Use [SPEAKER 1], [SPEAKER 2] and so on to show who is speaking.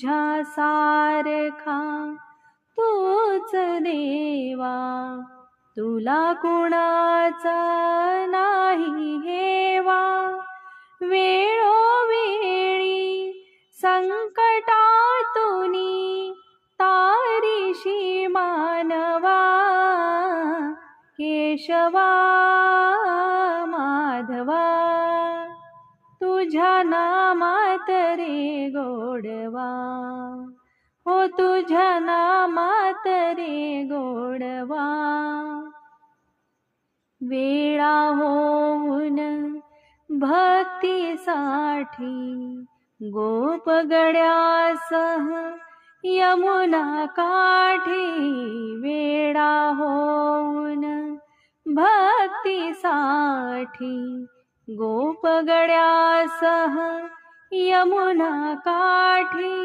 [SPEAKER 1] तुझ्या सारखा तूच देवा, तुला कुणाचा नाही हेवा. वेळोवेळी संकटातुनी तारीशी मानवा, केशवा माधवा. तुझ्या नामात रे गोडवा, हो तुझ्या नामात रे गोडवा. वेळा होऊन भक्तीसाठी गोपगड्यासह यमुना काठी. वेळा होऊन भक्तीसाठी गोपगड्यासह यमुना काठी.